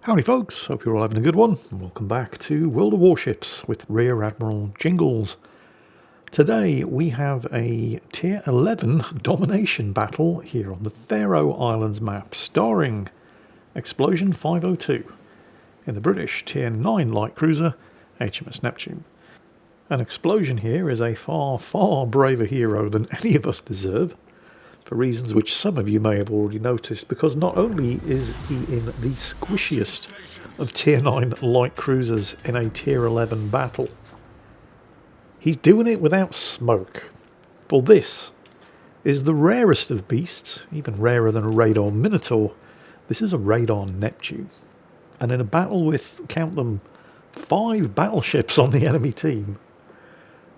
Howdy folks, hope you're all having a good one, and welcome back to World of Warships with Rear Admiral Jingles. Today we have a Tier 11 domination battle here on the Faroe Islands map, starring Explosion 502 in the British Tier 9 light cruiser HMS Neptune. An Explosion here is a far, far braver hero than any of us deserve, for reasons which some of you may have already noticed, because not only is he in the squishiest of Tier 9 light cruisers in a Tier 11 battle, he's doing it without smoke. For this is the rarest of beasts, even rarer than a radar Minotaur. This is a radar Neptune. And in a battle with, count them, 5 battleships on the enemy team,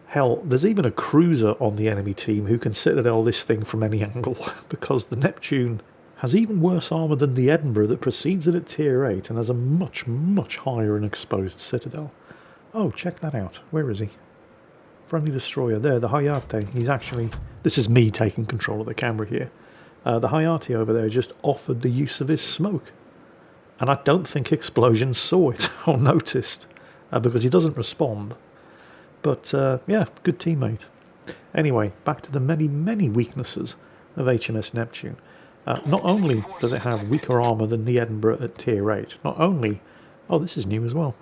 hell, there's even a cruiser on the enemy team who can citadel this thing from any angle, because the Neptune has even worse armour than the Edinburgh that precedes it at Tier 8 and has a much, much higher and exposed citadel. Oh, check that out. Where is he? Friendly destroyer. There, the Hayate. He's actually... This is me taking control of the camera here. The Hayate over there just offered the use of his smoke. And I don't think Explosion saw it or noticed, because he doesn't respond. But, yeah, good teammate. Anyway, back to the many, many weaknesses of HMS Neptune. Not only does it have weaker armour than the Edinburgh at Tier 8, not only... Oh, this is new as well.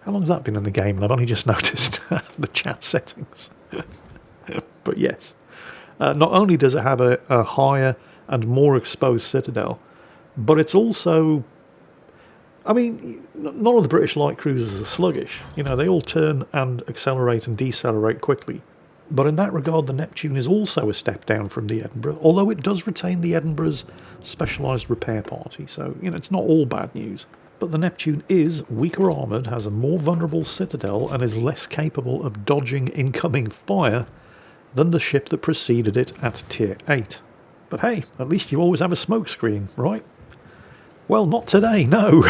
How long has that been in the game? And I've only just noticed the chat settings. But yes. Not only does it have a higher and more exposed citadel, but it's also... I mean, none of the British light cruisers are sluggish. You know, they all turn and accelerate and decelerate quickly. But in that regard, the Neptune is also a step down from the Edinburgh, although it does retain the Edinburgh's specialised repair party, so, you know, it's not all bad news. But the Neptune is weaker armoured, has a more vulnerable citadel, and is less capable of dodging incoming fire than the ship that preceded it at Tier 8. But hey, at least you always have a smoke screen, right? Well, not today, no.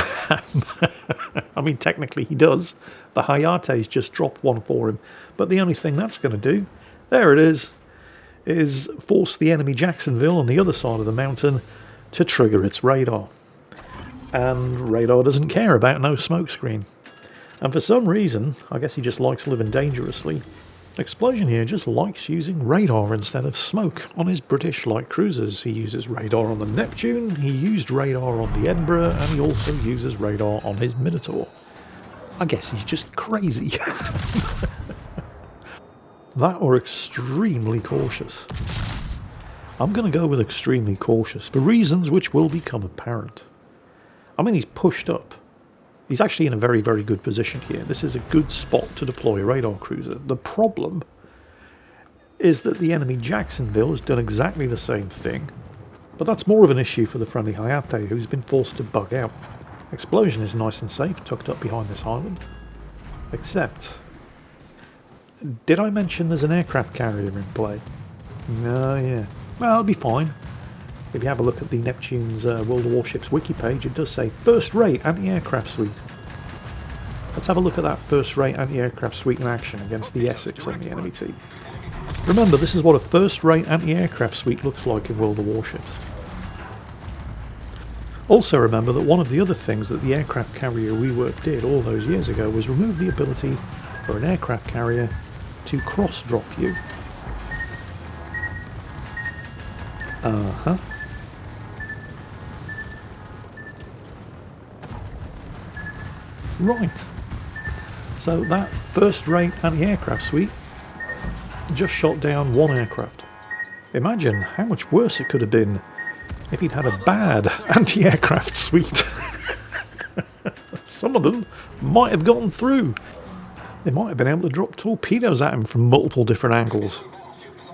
I mean, technically he does. The Hayate's just dropped one for him. But the only thing that's going to do, there it is force the enemy Jacksonville on the other side of the mountain to trigger its radar. And radar doesn't care about no smokescreen. And for some reason, I guess he just likes living dangerously, Explosion here just likes using radar instead of smoke on his British light cruisers. He uses radar on the Neptune, he used radar on the Edinburgh, and he also uses radar on his Minotaur. I guess he's just crazy. That or extremely cautious. I'm going to go with extremely cautious, for reasons which will become apparent. I mean, he's pushed up. He's actually in a very, very good position here. This is a good spot to deploy a radar cruiser. The problem is that the enemy Jacksonville has done exactly the same thing, but that's more of an issue for the friendly Hayate, who's been forced to bug out. Explosion is nice and safe, tucked up behind this island. Except, did I mention there's an aircraft carrier in play? No, yeah. Well, it'll be fine. If you have a look at the Neptune's World of Warships wiki page, it does say first-rate anti-aircraft suite. Let's have a look at that first-rate anti-aircraft suite in action against the Essex on the enemy team. Remember, this is what a first-rate anti-aircraft suite looks like in World of Warships. Also remember that one of the other things that the aircraft carrier rework did all those years ago was remove the ability for an aircraft carrier to cross-drop you. Uh-huh. Right, so that first-rate anti-aircraft suite just shot down one aircraft. Imagine how much worse it could have been if he'd had a bad anti-aircraft suite. Some of them might have gotten through. They might have been able to drop torpedoes at him from multiple different angles.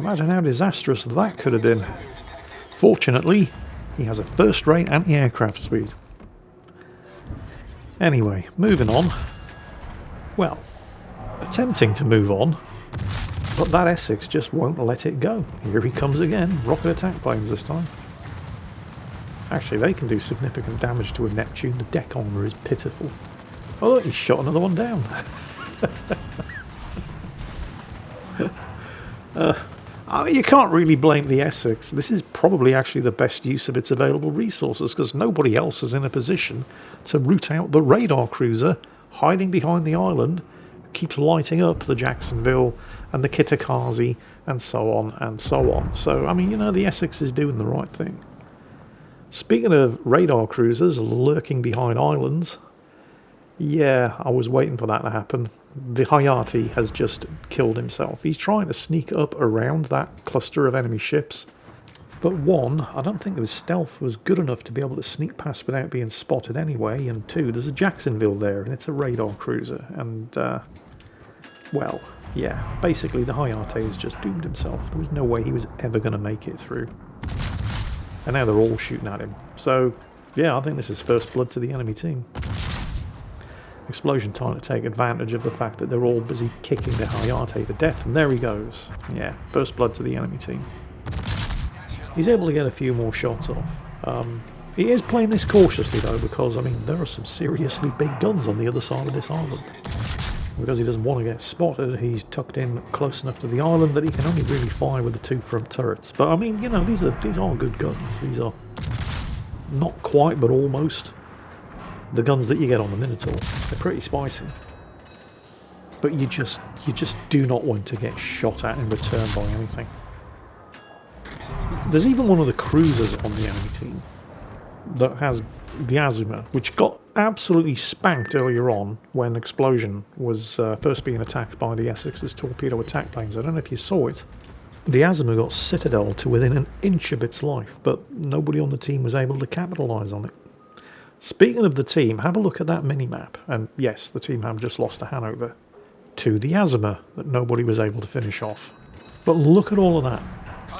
Imagine how disastrous that could have been. Fortunately, he has a first-rate anti-aircraft suite. Anyway, moving on. Well, attempting to move on, but that Essex just won't let it go. Here he comes again, rocket attack planes this time. Actually, they can do significant damage to a Neptune. The deck armour is pitiful. Oh look, he's shot another one down. I mean, you can't really blame the Essex. This is probably actually the best use of its available resources because nobody else is in a position to root out the radar cruiser hiding behind the island, keeps lighting up the Jacksonville and the Kitakazi and so on and so on. So, I mean, you know, the Essex is doing the right thing. Speaking of radar cruisers lurking behind islands, yeah, I was waiting for that to happen. The Hayate has just killed himself. He's trying to sneak up around that cluster of enemy ships. But one, I don't think his stealth was good enough to be able to sneak past without being spotted anyway. And two, there's a Jacksonville there, and it's a radar cruiser. And, well, yeah, basically the Hayate has just doomed himself. There was no way he was ever going to make it through. And now they're all shooting at him. So, yeah, I think this is first blood to the enemy team. Explosion trying to take advantage of the fact that they're all busy kicking the Hayate to death, and there he goes. Yeah, first blood to the enemy team. He's able to get a few more shots off. He is playing this cautiously though, because, I mean, there are some seriously big guns on the other side of this island. Because he doesn't want to get spotted, he's tucked in close enough to the island that he can only really fire with the two front turrets. But I mean, you know, these are good guns. These are not quite, but almost the guns that you get on the Minotaur. They're pretty spicy. But you just do not want to get shot at in return by anything. There's even one of the cruisers on the enemy team that has the Azuma, which got absolutely spanked earlier on when Explosion was first being attacked by the Essex's torpedo attack planes. I don't know if you saw it. The Azuma got citadel to within an inch of its life, but nobody on the team was able to capitalise on it. Speaking of the team, have a look at that mini-map, and yes, the team have just lost to Hanover, to the Azuma that nobody was able to finish off. But look at all of that,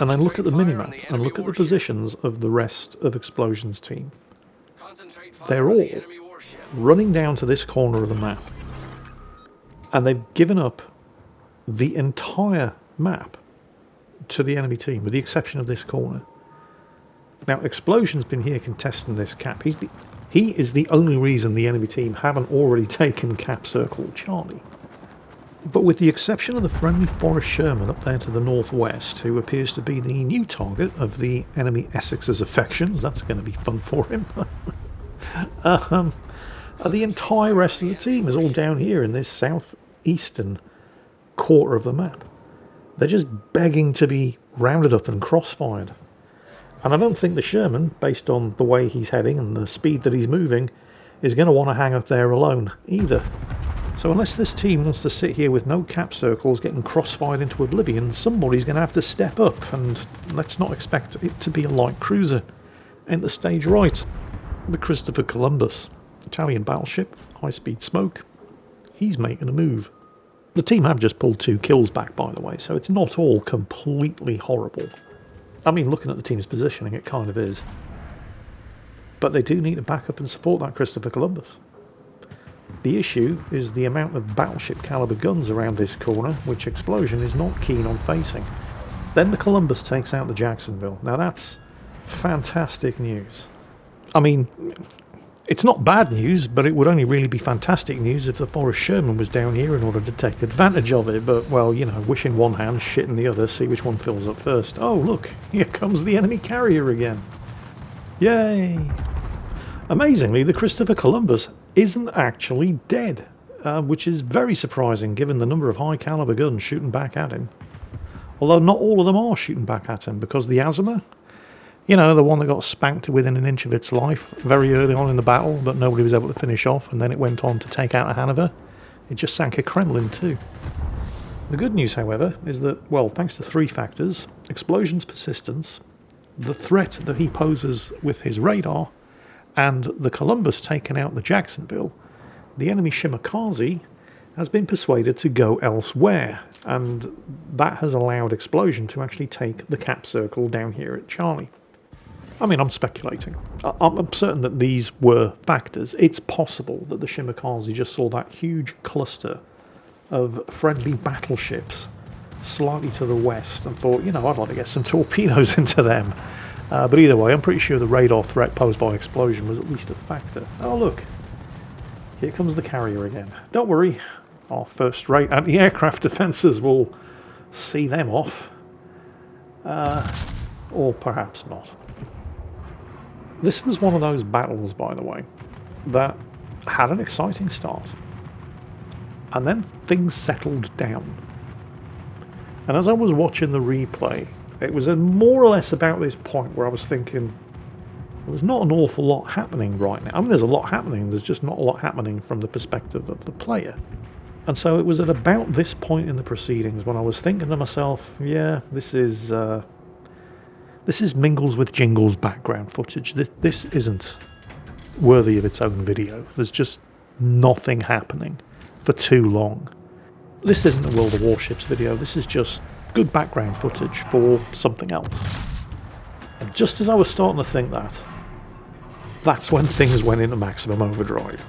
and then look at the mini-map, and look at the positions of the rest of Explosion's team. They're all running down to this corner of the map, and they've given up the entire map to the enemy team, with the exception of this corner. Now, Explosion's been here contesting this cap. He is the only reason the enemy team haven't already taken Cap Circle Charlie. But with the exception of the friendly Forrest Sherman up there to the northwest, who appears to be the new target of the enemy Essex's affections, that's going to be fun for him. The entire rest of the team is all down here in this southeastern quarter of the map. They're just begging to be rounded up and crossfired. And I don't think the Sherman, based on the way he's heading and the speed that he's moving, is going to want to hang up there alone either. So unless this team wants to sit here with no cap circles getting crossfired into oblivion, somebody's going to have to step up, and let's not expect it to be a light cruiser. Enter stage right, the Christopher Columbus, Italian battleship, high-speed smoke. He's making a move. The team have just pulled 2 kills back, by the way, so it's not all completely horrible. I mean, looking at the team's positioning, it kind of is. But they do need to back up and support that Christopher Columbus. The issue is the amount of battleship caliber guns around this corner, which Explosion is not keen on facing. Then the Columbus takes out the Jacksonville. Now that's fantastic news. I mean, it's not bad news, but it would only really be fantastic news if the Forrest Sherman was down here in order to take advantage of it. But, well, you know, wish in one hand, shit in the other, see which one fills up first. Oh, look, here comes the enemy carrier again. Yay! Amazingly, the Christopher Columbus isn't actually dead, which is very surprising given the number of high-caliber guns shooting back at him. Although not all of them are shooting back at him, because the Azuma, you know, the one that got spanked within an inch of its life very early on in the battle, but nobody was able to finish off, and then it went on to take out a Hanover. It just sank a Kremlin too. The good news, however, is that, well, thanks to 3 factors: Explosion's persistence, the threat that he poses with his radar, and the Columbus taking out the Jacksonville, the enemy Shimakaze has been persuaded to go elsewhere, and that has allowed Explosion to actually take the cap circle down here at Charlie. I mean, I'm speculating. I'm certain that these were factors. It's possible that the Shimakaze just saw that huge cluster of friendly battleships slightly to the west and thought, you know, I'd like to get some torpedoes into them. But either way, I'm pretty sure the radar threat posed by Explosion was at least a factor. Oh, look. Here comes the carrier again. Don't worry. Our first-rate anti-aircraft defences will see them off. Or perhaps not. This was one of those battles, by the way, that had an exciting start. And then things settled down. And as I was watching the replay, it was more or less about this point where I was thinking, well, there's not an awful lot happening right now. I mean, there's a lot happening, there's just not a lot happening from the perspective of the player. And so it was at about this point in the proceedings when I was thinking to myself, yeah, this is Mingles with Jingles background footage. This isn't worthy of its own video. There's just nothing happening for too long. This isn't a World of Warships video, this is just good background footage for something else. And just as I was starting to think that, that's when things went into maximum overdrive.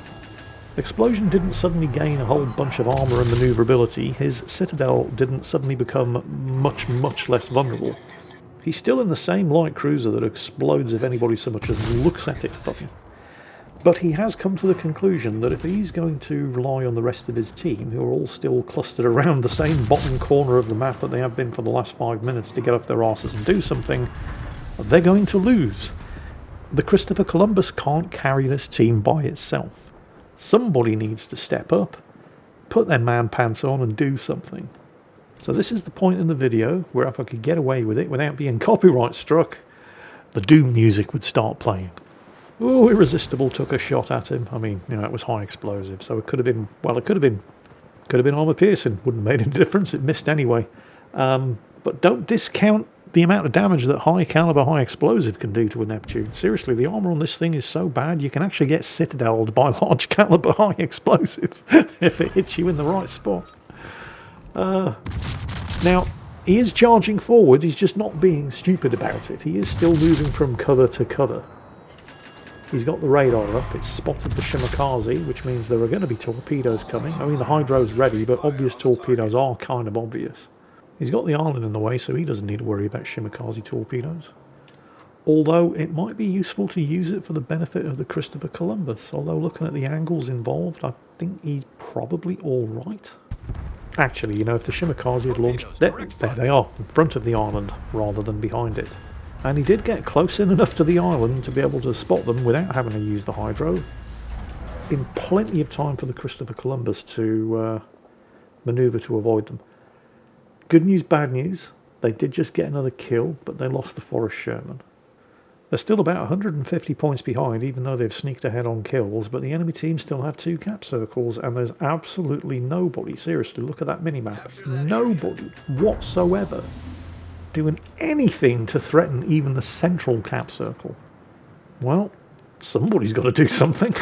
Explosion didn't suddenly gain a whole bunch of armour and manoeuvrability, his citadel didn't suddenly become much less vulnerable. He's still in the same light cruiser that explodes if anybody so much as looks at it funny. But he has come to the conclusion that if he's going to rely on the rest of his team, who are all still clustered around the same bottom corner of the map that they have been for the last 5 minutes to get off their arses and do something, they're going to lose. The Christopher Columbus can't carry this team by itself. Somebody needs to step up, put their man pants on and do something. So this is the point in the video where if I could get away with it without being copyright struck, the Doom music would start playing. Oh, Irresistible took a shot at him. I mean, you know, it was high explosive, so it could have been, well, it could have been armor piercing. Wouldn't have made any difference. It missed anyway. But don't discount the amount of damage that high caliber, high explosive can do to a Neptune. Seriously, the armor on this thing is so bad you can actually get citadeled by large caliber, high explosive if it hits you in the right spot. Now, he is charging forward. He's just not being stupid about it. He is still moving from cover to cover. He's got the radar up, it's spotted the Shimakaze, which means there are going to be torpedoes coming. I mean, the Hydro's ready, but obvious torpedoes are kind of obvious. He's got the island in the way, so he doesn't need to worry about Shimakaze torpedoes. Although, it might be useful to use it for the benefit of the Christopher Columbus. Although, looking at the angles involved, I think he's probably alright. Actually, you know, if the Shimakaze had launched... There they are, in front of the island, rather than behind it. And he did get close in enough to the island to be able to spot them without having to use the Hydro. In plenty of time for the Christopher Columbus to manoeuvre to avoid them. Good news, bad news. They did just get another kill, but they lost the Forest Sherman. They're still about 150 points behind, even though they've sneaked ahead on kills, but the enemy team still have 2 cap circles, and there's absolutely nobody, seriously, look at that minimap, nobody whatsoever doing anything to threaten even the central cap circle. Well, somebody's got to do something.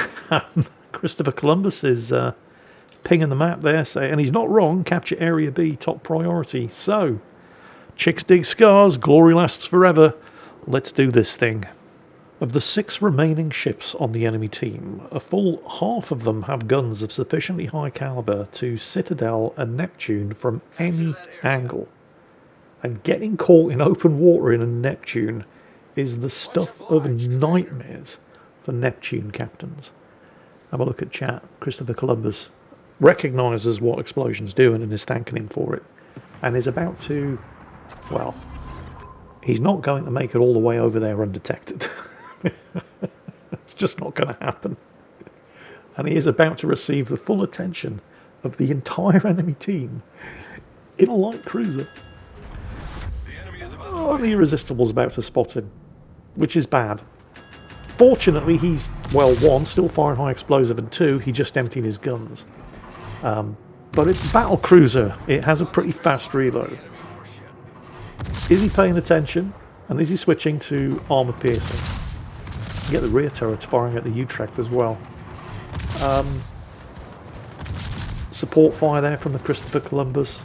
Christopher Columbus is pinging the map there, and he's not wrong, capture Area B, top priority. So, chicks dig scars, glory lasts forever. Let's do this thing. Of the 6 remaining ships on the enemy team, a full half of them have guns of sufficiently high caliber to citadel a Neptune from any angle. And getting caught in open water in a Neptune is the stuff of nightmares for Neptune captains. Have a look at chat. Christopher Columbus recognises what Explosion's doing and is thanking him for it. And is about to, well, he's not going to make it all the way over there undetected. It's just not going to happen. And he is about to receive the full attention of the entire enemy team in a light cruiser. Oh, the Irresistible's about to spot him, which is bad. Fortunately, he's, well, 1, still firing high explosive, and 2, he just emptied his guns. But it's a battle cruiser. It has a pretty fast reload. Is he paying attention? And is he switching to armour piercing? You get the rear turrets firing at the Utrecht as well. Support fire there from the Christopher Columbus.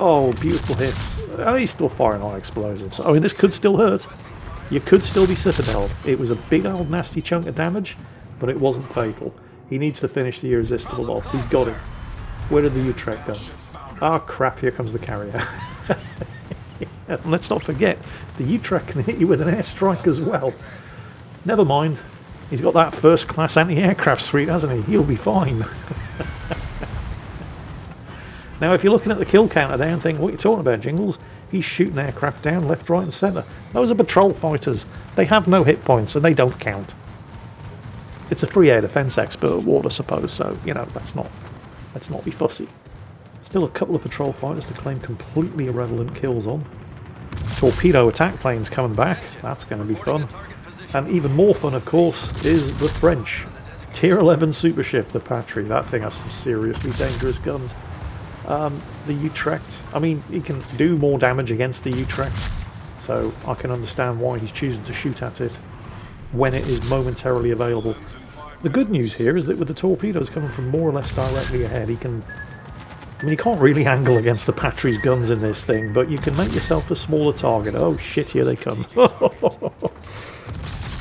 Oh, beautiful hits. Oh, he's still firing high explosives. I mean, this could still hurt. You could still be citadeled. It was a big old nasty chunk of damage, but it wasn't fatal. He needs to finish the Irresistible off. He's got it. Where did the Utrecht go? Oh crap, here comes the carrier. And let's not forget, the Utrecht can hit you with an airstrike as well. Never mind. He's got that first-class anti-aircraft suite, hasn't he? He'll be fine. Now, if you're looking at the kill counter there and thinking, what are you talking about, Jingles? He's shooting aircraft down left, right and centre. Those are patrol fighters. They have no hit points and they don't count. It's a free air defence expert award, I suppose, so, you know, let's not be fussy. Still a couple of patrol fighters to claim completely irrelevant kills on. Torpedo attack planes coming back. That's going to be fun. And even more fun, of course, is the French. Tier 11 super ship, the Patrie. That thing has some seriously dangerous guns. The Utrecht. I mean, he can do more damage against the Utrecht, so I can understand why he's choosing to shoot at it when it is momentarily available. The good news here is that with the torpedoes coming from more or less directly ahead, he can... I mean, you can't really angle against the Patrie's guns in this thing, but you can make yourself a smaller target. Oh shit, here they come.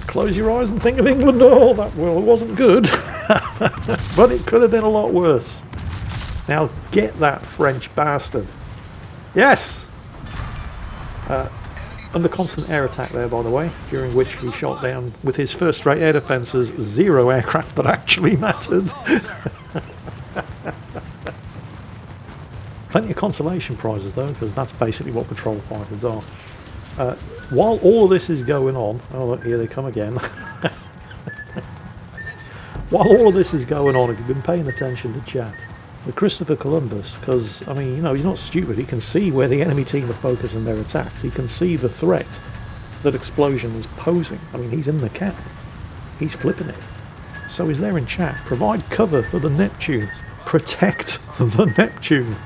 Close your eyes and think of England. Oh, that well, it wasn't good. But it could have been a lot worse. Now get that French bastard. Yes! Under constant air attack there, by the way, during which he shot down with his first-rate air defences 0 aircraft that actually mattered. Plenty of consolation prizes though, because that's basically what patrol fighters are. While all of this is going on, oh look, here they come again. While all of this is going on, if you've been paying attention to chat, with Christopher Columbus, because, I mean, you know, he's not stupid, he can see where the enemy team are focusing their attacks, he can see the threat that Explosion is posing. I mean, he's in the cap, he's flipping it. So he's there in chat, provide cover for the Neptune, protect the Neptune.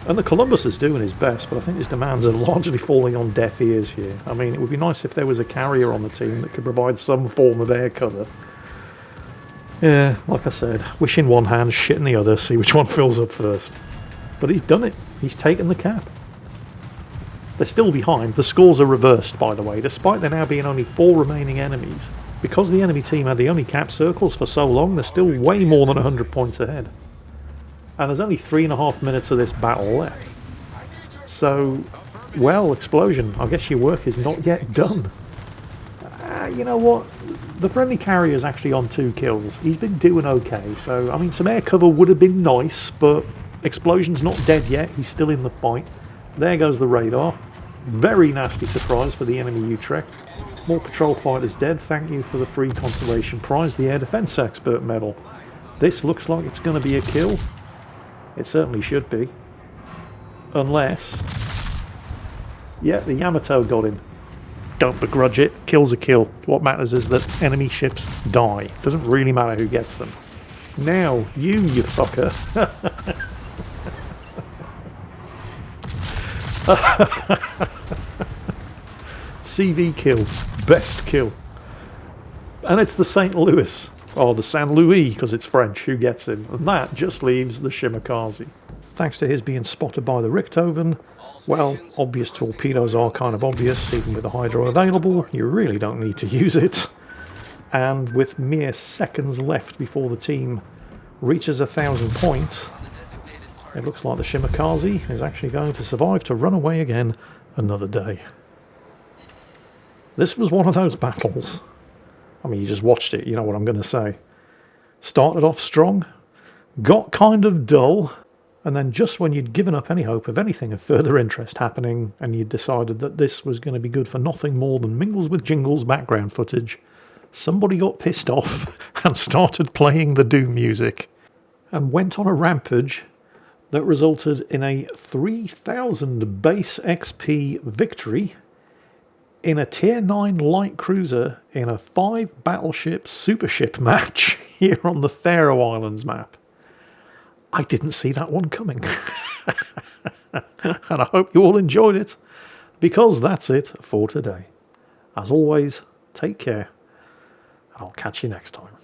And the Columbus is doing his best, but I think his demands are largely falling on deaf ears here. I mean, it would be nice if there was a carrier on the team that could provide some form of air cover. Yeah, like I said, wish in one hand, shit in the other, see which one fills up first. But he's done it. He's taken the cap. They're still behind. The scores are reversed, by the way, despite there now being only 4 remaining enemies. Because the enemy team had the only cap circles for so long, they're still way more than 100 points ahead. And there's only 3.5 minutes of this battle left. So, well, Explosion, I guess your work is not yet done. You know what? The friendly carrier is actually on 2 kills. He's been doing okay. So, I mean, some air cover would have been nice, but Explosion's not dead yet. He's still in the fight. There goes the radar. Very nasty surprise for the enemy Utrecht. More patrol fighters dead. Thank you for the free consolation prize, the Air Defence Expert Medal. This looks like it's going to be a kill. It certainly should be. Unless... yeah, the Yamato got him. Don't begrudge it. Kill's a kill. What matters is that enemy ships die. Doesn't really matter who gets them. Now, you fucker. CV kill. Best kill. And it's the St. Louis. Or the San Louis, because it's French. Who gets him? And that just leaves the Shimakaze. Thanks to his being spotted by the Richthofen, well, obvious torpedoes are kind of obvious, even with the Hydro available. You really don't need to use it. And with mere seconds left before the team reaches 1,000 points, it looks like the Shimakaze is actually going to survive to run away again another day. This was one of those battles. I mean, you just watched it, you know what I'm going to say. Started off strong, got kind of dull, and then just when you'd given up any hope of anything of further interest happening, and you'd decided that this was going to be good for nothing more than Mingles with Jingles background footage, somebody got pissed off and started playing the Doom music, and went on a rampage that resulted in a 3,000 base XP victory in a Tier 9 light cruiser in a 5 battleship super ship match here on the Faroe Islands map. I didn't see that one coming. And I hope you all enjoyed it, because that's it for today. As always, take care, and I'll catch you next time.